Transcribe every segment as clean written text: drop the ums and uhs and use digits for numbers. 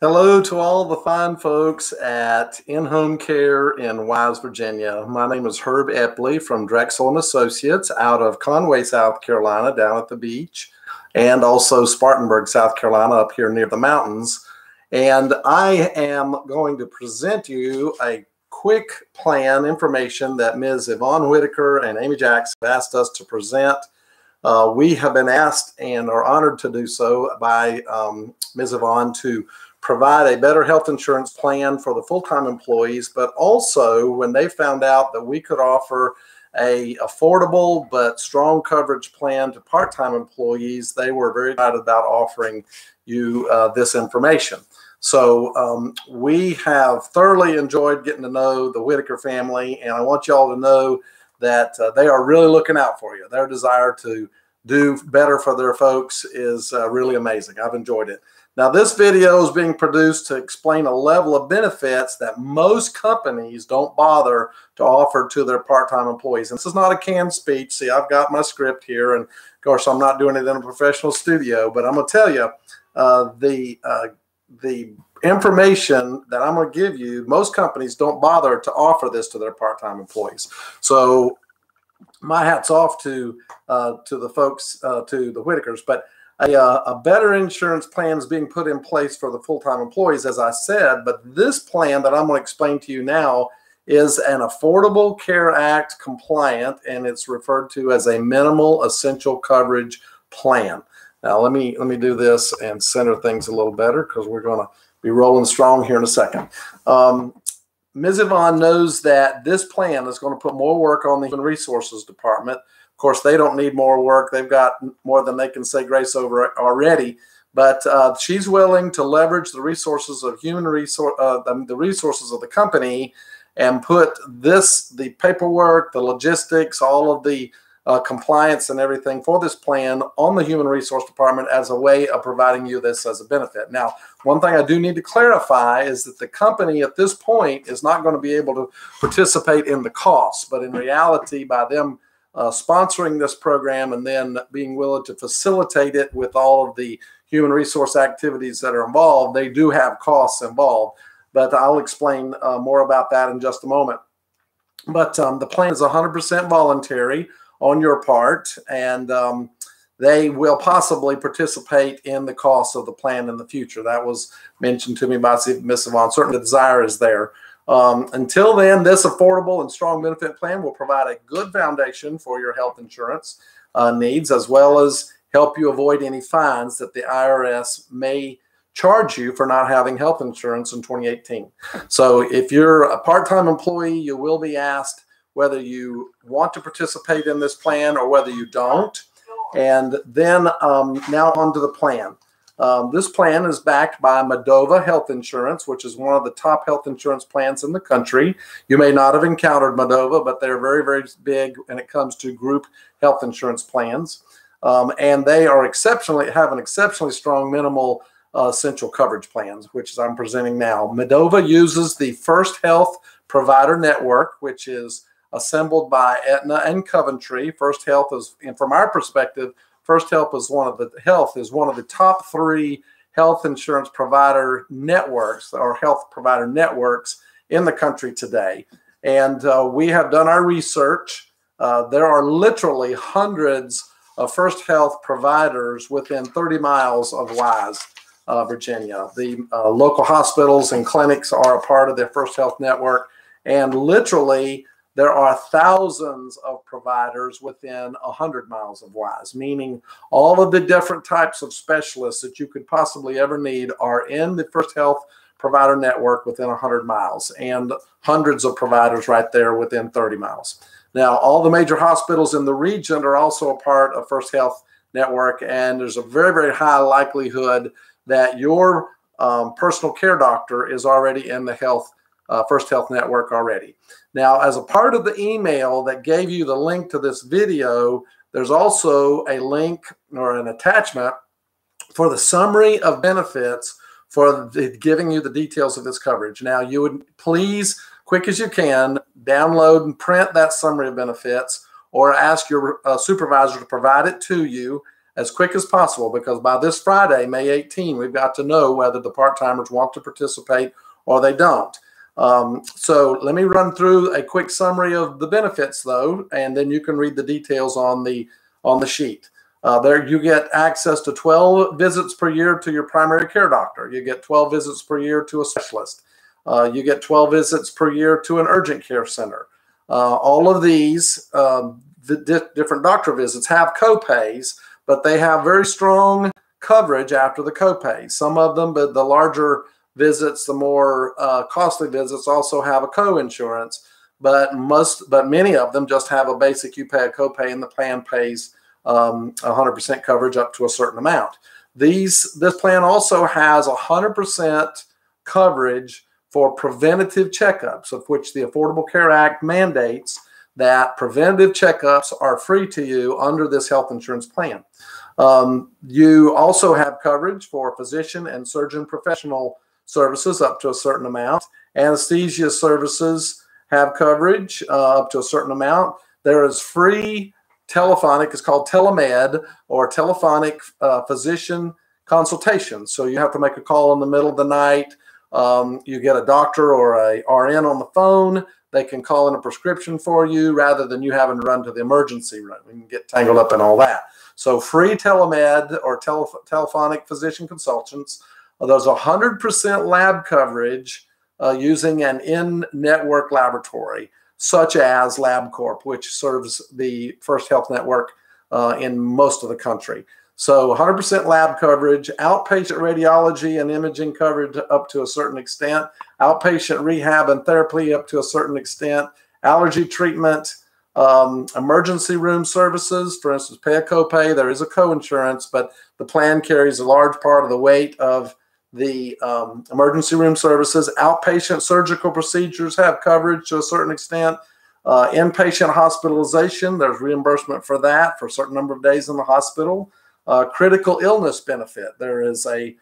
Hello to all the fine folks at In-Home Care in Wise, Virginia. My name is Herb Epley from Drexel and Associates out of Conway, South Carolina, down at the beach, and also Spartanburg, South Carolina, up here near the mountains. And I am going to present you a quick plan information that Ms. Yvonne Whitaker and Amy Jackson asked us to present. We have been asked and are honored to do so by Ms. Yvonne to provide a better health insurance plan for the full-time employees, but also when they found out that we could offer a affordable but strong coverage plan to part-time employees, they were very excited about offering you this information. So we have thoroughly enjoyed getting to know the Whitaker family, and I want y'all to know that they are really looking out for you. Their desire to do better for their folks is really amazing. I've enjoyed it. Now, this video is being produced to explain a level of benefits that most companies don't bother to offer to their part-time employees. And this is not a canned speech. See, I've got my script here, and of course, I'm not doing it in a professional studio, but I'm going to tell you the information that I'm going to give you, most companies don't bother to offer this to their part-time employees. So my hat's off to the folks, to the Whitakers, but a better insurance plan is being put in place for the full-time employees, as I said, but this plan that I'm going to explain to you now is an Affordable Care Act compliant, and it's referred to as a minimal essential coverage plan. Now, let me do this and center things a little better because we're going to be rolling strong here in a second. Ms. Yvonne knows that this plan is going to put more work on the Human Resources Department. Of course, they don't need more work. They've got more than they can say grace over already. But she's willing to leverage the resources of the resources of the company and put the paperwork, the logistics, all of the compliance and everything for this plan on the Human Resource Department as a way of providing you this as a benefit. Now, one thing I do need to clarify is that the company at this point is not going to be able to participate in the costs, but in reality, by them sponsoring this program and then being willing to facilitate it with all of the human resource activities that are involved, they do have costs involved. But I'll explain more about that in just a moment. But the plan is 100% voluntary on your part, and they will possibly participate in the cost of the plan in the future. That was mentioned to me by Ms. Yvonne. Certainly the desire is there. Until then, this affordable and strong benefit plan will provide a good foundation for your health insurance needs, as well as help you avoid any fines that the IRS may charge you for not having health insurance in 2018. So if you're a part-time employee, you will be asked whether you want to participate in this plan or whether you don't. And then now onto the plan. This plan is backed by Medova Health Insurance, which is one of the top health insurance plans in the country. You may not have encountered Medova, but they're very, very big when it comes to group health insurance plans. And they are have an exceptionally strong minimal essential coverage plans, which I'm presenting now. Medova uses the First Health Provider Network, which is assembled by Aetna and Coventry. First Health is, and from our perspective, First Health is one of the top 3 health insurance provider networks or health provider networks in the country today. And we have done our research. There are literally hundreds of First Health providers within 30 miles of Wise, Virginia. The local hospitals and clinics are a part of their First Health network, and literally there are thousands of providers within 100 miles of Wise, meaning all of the different types of specialists that you could possibly ever need are in the First Health Provider Network within 100 miles, and hundreds of providers right there within 30 miles. Now, all the major hospitals in the region are also a part of First Health Network, and there's a very, very high likelihood that your personal care doctor is already in the First Health Network already. Now, as a part of the email that gave you the link to this video, there's also a link or an attachment for the summary of benefits for giving you the details of this coverage. Now, you would please, quick as you can, download and print that summary of benefits or ask your supervisor to provide it to you. as quick as possible, because by this Friday, May 18, we've got to know whether the part-timers want to participate or they don't. So let me run through a quick summary of the benefits, though, and then you can read the details on the sheet. There you get access to 12 visits per year to your primary care doctor. You get 12 visits per year to a specialist. You get 12 visits per year to an urgent care center. All of these different doctor visits have copays, but they have very strong coverage after the copay. Some of them, but the larger visits, the more costly visits, also have a co-insurance, but many of them just have a basic, you pay a copay and the plan pays 100% coverage up to a certain amount. This plan also has 100% coverage for preventative checkups, of which the Affordable Care Act mandates that preventative checkups are free to you under this health insurance plan. You also have coverage for physician and surgeon professional services up to a certain amount. Anesthesia services have coverage up to a certain amount. There is free telephonic, it's called telemed, or telephonic physician consultation. So you have to make a call in the middle of the night. You get a doctor or a RN on the phone. They can call in a prescription for you rather than you having to run to the emergency room and get tangled up in all that. So free telemed or telephonic physician consultants. There's 100% lab coverage using an in-network laboratory, such as LabCorp, which serves the First Health Network in most of the country. So 100% lab coverage, outpatient radiology and imaging coverage up to a certain extent, outpatient rehab and therapy up to a certain extent, allergy treatment, emergency room services, for instance, pay a copay. There is a co-insurance, but the plan carries a large part of the weight of the emergency room services. Outpatient surgical procedures have coverage to a certain extent. Inpatient hospitalization, there's reimbursement for that for a certain number of days in the hospital. Critical illness benefit, there is a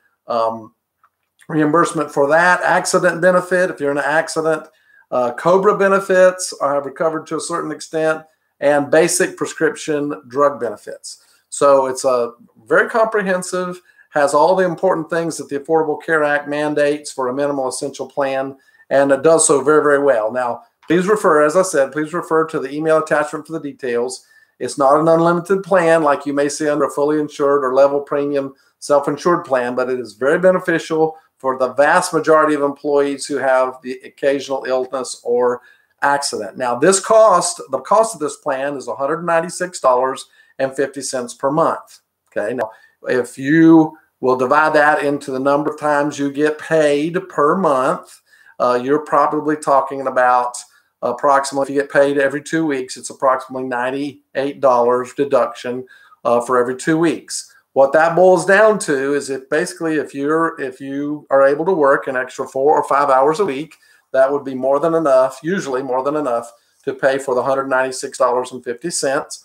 reimbursement for that. Accident benefit, if you're in an accident. COBRA benefits are recovered to a certain extent, and basic prescription drug benefits. So it's a very comprehensive, has all the important things that the Affordable Care Act mandates for a minimal essential plan, and it does so very, very well. Now, please refer, as I said, please refer to the email attachment for the details. It's not an unlimited plan like you may see under a fully insured or level premium self-insured plan, but it is very beneficial for the vast majority of employees who have the occasional illness or accident. Now, the cost of this plan is $196.50 per month. Okay, now if you will divide that into the number of times you get paid per month, you're probably talking about approximately, if you get paid every 2 weeks, it's approximately $98 deduction for every 2 weeks. What that boils down to is if you are able to work an extra 4 or 5 hours a week, that would be more than enough, usually more than enough, to pay for the $196.50.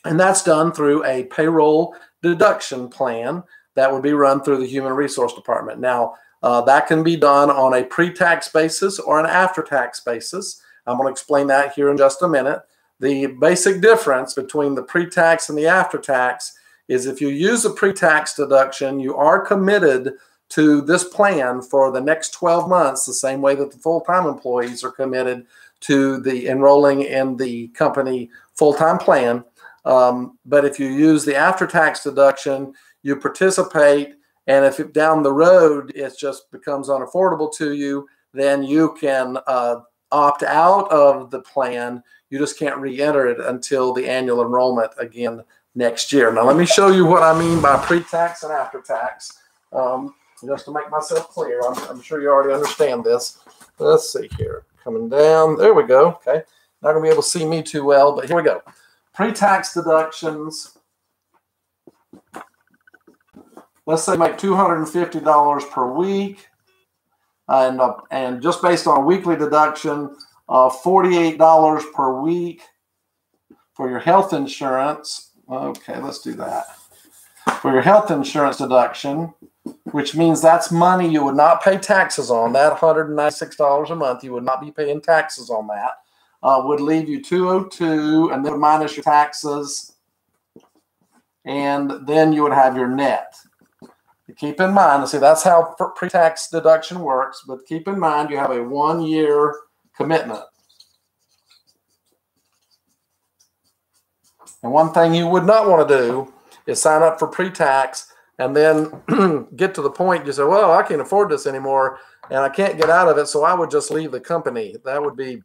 And that's done through a payroll deduction plan that would be run through the Human Resource Department. Now, that can be done on a pre-tax basis or an after-tax basis. I'm going to explain that here in just a minute. The basic difference between the pre-tax and the after-tax is if you use a pre-tax deduction, you are committed to this plan for the next 12 months, the same way that the full-time employees are committed to the enrolling in the company full-time plan. But if you use the after-tax deduction, you participate, and if down the road it just becomes unaffordable to you, then you can opt out of the plan. You just can't re-enter it until the annual enrollment again next year. Now, let me show you what I mean by pre-tax and after-tax, just to make myself clear. I'm sure you already understand this. Let's see here. Coming down. There we go. Okay. Not going to be able to see me too well, but here we go. Pre-tax deductions. Let's say make $250 per week, and just based on a weekly deduction of $48 per week for your health insurance. Okay, let's do that. For your health insurance deduction, which means that's money you would not pay taxes on. That $196 a month, you would not be paying taxes on that. Would leave you $202, and then minus your taxes, and then you would have your net. Keep in mind, see, that's how pre-tax deduction works, but keep in mind you have a 1-year commitment. And one thing you would not want to do is sign up for pre-tax and then get to the point you say, well, I can't afford this anymore and I can't get out of it, so I would just leave the company. That would be,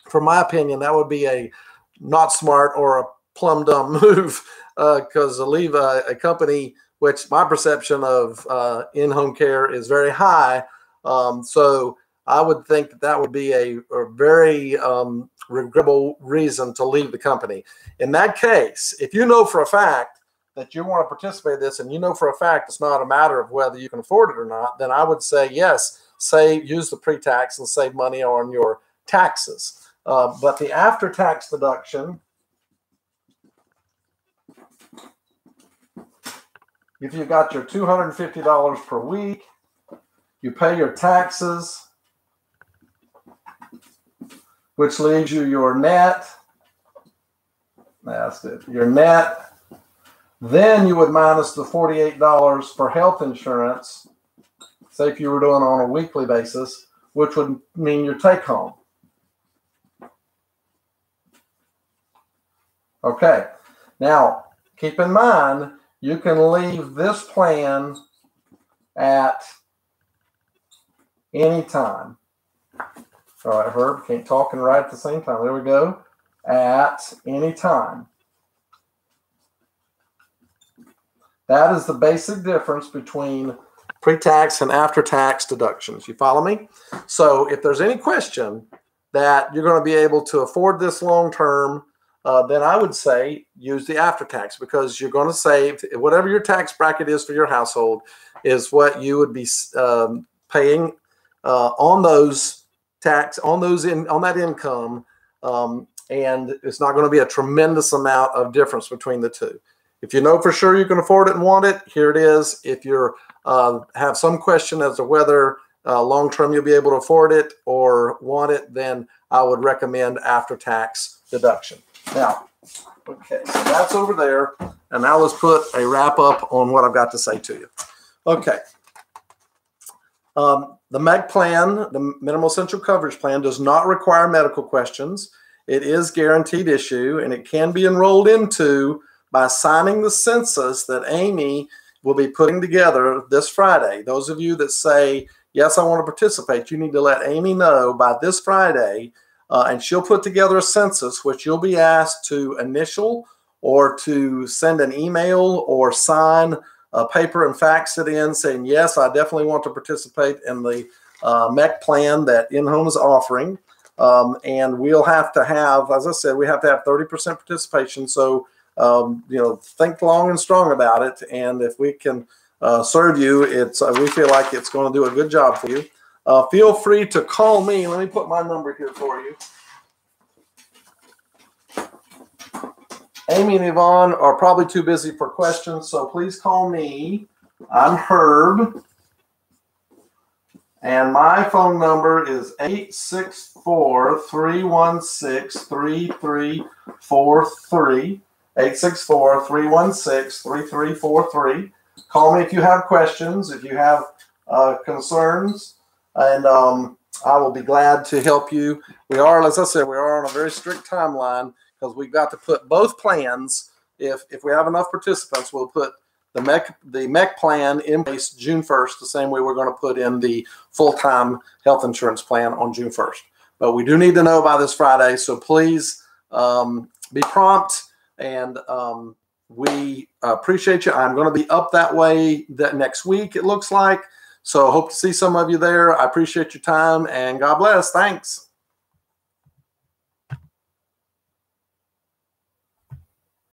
from my opinion, that would be a not smart or a plumb dumb move, because to leave a company, which my perception of in-home care is very high. So I would think that that would be a very regrettable reason to leave the company. In that case, if you know for a fact that you want to participate in this and you know for a fact it's not a matter of whether you can afford it or not, then I would say, yes, use the pre-tax and save money on your taxes. But the after-tax deduction, if you got your $250 per week, you pay your taxes, which leaves you your net. That's it, your net. Then you would minus the $48 for health insurance, say if you were doing it on a weekly basis, which would mean your take home. Okay, now keep in mind, you can leave this plan at any time. All right, Herb, can't talk and write at the same time. There we go. At any time. That is the basic difference between pre-tax and after-tax deductions. You follow me? So if there's any question that you're going to be able to afford this long-term, then I would say use the after-tax, because you're going to save whatever your tax bracket is for your household is what you would be paying on those tax on that income, and it's not going to be a tremendous amount of difference between the two. If you know for sure you can afford it and want it, here it is. If you have some question as to whether long-term you'll be able to afford it or want it, then I would recommend after-tax deduction. Now, okay, so that's over there, and now let's put a wrap up on what I've got to say to you. Okay. The MEC plan, the Minimal Essential Coverage Plan, does not require medical questions. It is guaranteed issue, and it can be enrolled into by signing the census that Amy will be putting together this Friday. Those of you that say, yes, I want to participate, you need to let Amy know by this Friday, and she'll put together a census, which you'll be asked to initial or to send an email or sign a paper and fax it in saying, yes, I definitely want to participate in the MEC plan that In-Home is offering. And we'll have to have, as I said, we have to have 30% participation. So, think long and strong about it. And if we can serve you, we feel like it's going to do a good job for you. Feel free to call me. Let me put my number here for you. Amy and Yvonne are probably too busy for questions, so please call me. I'm Herb, and my phone number is 864-316-3343, 864-316-3343. Call me if you have questions, if you have concerns, and I will be glad to help you. We are, as I said, we are on a very strict timeline, because we've got to put both plans. If we have enough participants, we'll put the MEC plan in place June 1st, the same way we're going to put in the full-time health insurance plan on June 1st. But we do need to know by this Friday, so please be prompt, and we appreciate you. I'm going to be up that way next week, it looks like. So hope to see some of you there. I appreciate your time, and God bless. Thanks.